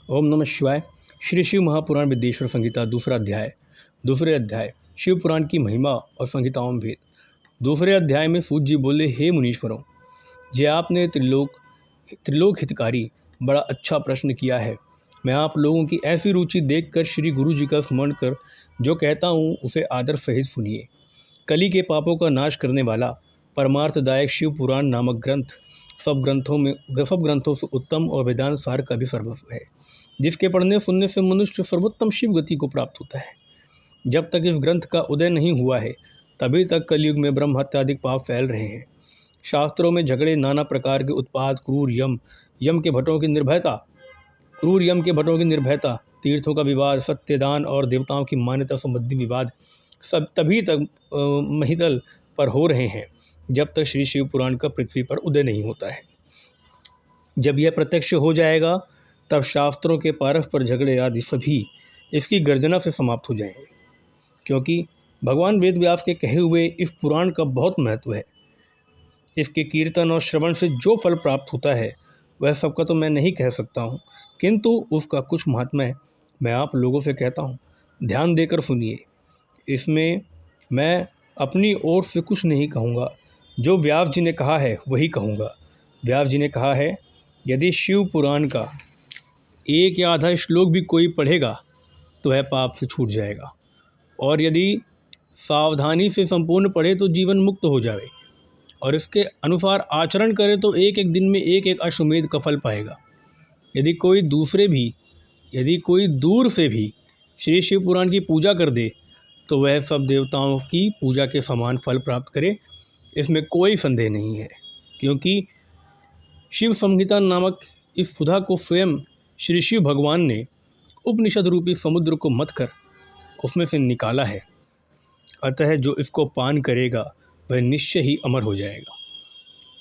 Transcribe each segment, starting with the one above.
ओम नमः शिवाय। श्री शिव महापुराण विद्येश्वर संहिता दूसरे अध्याय शिव पुराण की महिमा और संहिताओं में भेद। दूसरे अध्याय में सूत जी बोले, हे मुनीश्वरों, जे आपने त्रिलोक हितकारी बड़ा अच्छा प्रश्न किया है। मैं आप लोगों की ऐसी रुचि देखकर श्री गुरु जी का स्मरण कर जो कहता हूँ उसे आदर सहित सुनिए। कली के पापों का नाश करने वाला परमार्थदायक शिव पुराण नामक ग्रंथ सब ग्रंथों से उत्तम और वेदांत सार का भी सर्वस्व है, जिसके पढ़ने सुनने से मनुष्य सर्वोत्तम शिव गति को प्राप्त होता है। जब तक इस ग्रंथ का उदय नहीं हुआ है तभी तक कलयुग में ब्रह्म हत्यादि पाप फैल रहे हैं। शास्त्रों में झगड़े, नाना प्रकार के उत्पात, क्रूर यम के भट्टों की निर्भयता, तीर्थों का विवाद, सत्यदान और देवताओं की मान्यता संबंधी विवाद सब तभी तक महितल पर हो रहे हैं जब तक श्री शिव पुराण का पृथ्वी पर उदय नहीं होता है। जब यह प्रत्यक्ष हो जाएगा तब शास्त्रों के परस्पर झगड़े आदि सभी इसकी गर्जना से समाप्त हो जाएंगे, क्योंकि भगवान वेद व्यास के कहे हुए इस पुराण का बहुत महत्व है। इसके कीर्तन और श्रवण से जो फल प्राप्त होता है वह सबका तो मैं नहीं कह सकता हूँ, किंतु उसका कुछ महात्म्य मैं आप लोगों से कहता हूँ। ध्यान देकर सुनिए। इसमें मैं अपनी ओर से कुछ नहीं कहूँगा, जो व्यास जी ने कहा है वही कहूँगा। व्यास जी ने कहा है, यदि शिव पुराण का एक या आधा श्लोक भी कोई पढ़ेगा तो वह पाप से छूट जाएगा, और यदि सावधानी से संपूर्ण पढ़े तो जीवन मुक्त हो जाए, और इसके अनुसार आचरण करे तो एक एक दिन में एक एक अश्वमेध का फल पाएगा। यदि कोई दूर से भी श्री शिव पुराण की पूजा कर दे तो वह सब देवताओं की पूजा के समान फल प्राप्त करे, इसमें कोई संदेह नहीं है। क्योंकि शिव संहिता नामक इस सुधा को स्वयं श्री शिव भगवान ने उपनिषद रूपी समुद्र को मथ कर उसमें से निकाला है। अतः जो इसको पान करेगा वह निश्चय ही अमर हो जाएगा।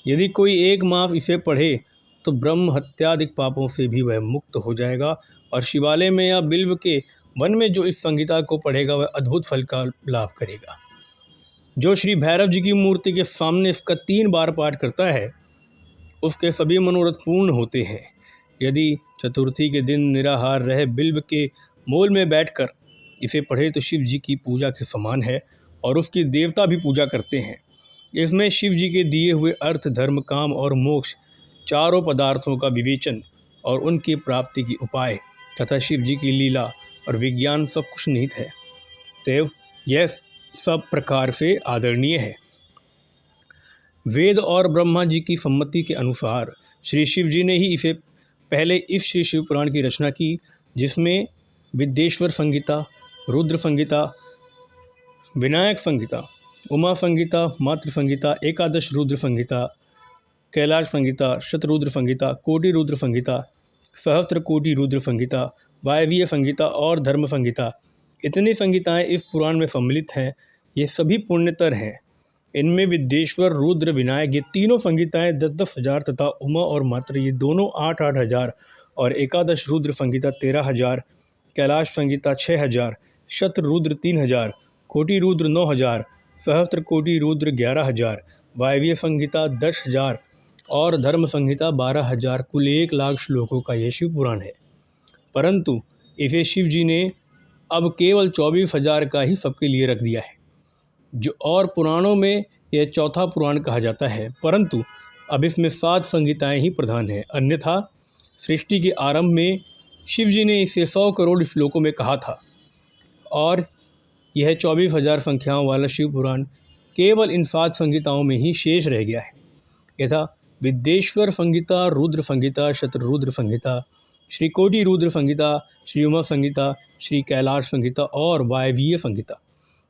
यदि कोई एक मास इसे पढ़े तो ब्रह्म हत्यादिक पापों से भी वह मुक्त हो जाएगा, और शिवालय में या बिल्व के वन में जो इस संहिता को पढ़ेगा वह अद्भुत फल का लाभ करेगा। जो श्री भैरव जी की मूर्ति के सामने इसका 3 बार पाठ करता है उसके सभी मनोरथ पूर्ण होते हैं। यदि चतुर्थी के दिन निराहार रह बिल्व के मूल में बैठकर इसे पढ़े तो शिव जी की पूजा के समान है, और उसकी देवता भी पूजा करते हैं। इसमें शिव जी के दिए हुए अर्थ, धर्म, काम और मोक्ष चारों पदार्थों का विवेचन और उनकी प्राप्ति की उपाय तथा शिव जी की लीला और विज्ञान सब कुछ निहित है। देव यह सब प्रकार से आदरणीय है। वेद और ब्रह्मा जी की सम्मति के अनुसार श्री शिव जी ने ही इसे पहले इस श्री शिव पुराण की रचना की, जिसमें विद्येश्वर संहिता, रुद्र संहिता, विनायक संहिता, उमा संहिता, मातृ संहिता, एकादश रुद्र संहिता, कैलाश संहिता, शतरुद्र संहिता, कोटि रुद्र संहिता, सहस्त्र कोटि रुद्र संहिता, वायवीय संहिता और धर्म संहिता, इतनी संहिताएं इस पुराण में सम्मिलित हैं। ये सभी पुण्यतर हैं। इनमें विद्येश्वर, रुद्र, विनायक ये तीनों संहिताएं 10-10 हज़ार तथा उमा और मातृ ये दोनों 8-8 हज़ार, और एकादश रुद्र संहिता 13 हज़ार, कैलाश संहिता 6 हज़ार, शत रुद्र 3 हज़ार, कोटि रुद्र 9 हज़ार, सहस्त्र कोटि रुद्र 11 हज़ार, वायवीय संहिता 10 हज़ार और धर्म संहिता 12 हज़ार, कुल 1 लाख श्लोकों का यह शिव पुराण है। परंतु इसे शिव जी ने अब केवल 24 हज़ार का ही सबके लिए रख दिया है, जो और पुराणों में यह चौथा पुराण कहा जाता है। परंतु अब इसमें 7 संहिताएं ही प्रधान हैं। अन्यथा सृष्टि के आरंभ में शिव जी ने इसे 100 करोड़ श्लोकों में कहा था, और यह 24 हज़ार संख्याओं वाला शिव पुराण केवल इन 7 संहिताओं में ही शेष रह गया है, यथा विद्येश्वर संहिता, रुद्र संहिता, शतरुद्र संहिता, श्री कोटि रुद्र संहिता, श्री उमा संहिता, श्री कैलाश संहिता और वायवीय संहिता।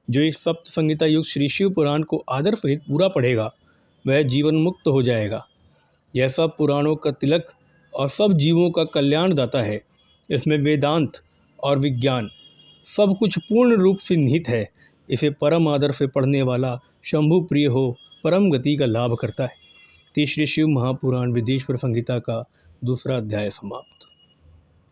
जो इस सप्त संहिता युक्त श्री शिव पुराण को आदर सहित पूरा पढ़ेगा वह जीवन मुक्त हो जाएगा। यह सब पुराणों का तिलक और सब जीवों का कल्याण दाता है। इसमें वेदांत और विज्ञान सब कुछ पूर्ण रूप से निहित है। इसे परम आदर से पढ़ने वाला शंभु प्रिय हो परम गति का लाभ करता है। तीसरे शिव महापुराण विद्येश्वर संहिता का दूसरा अध्याय समाप्त।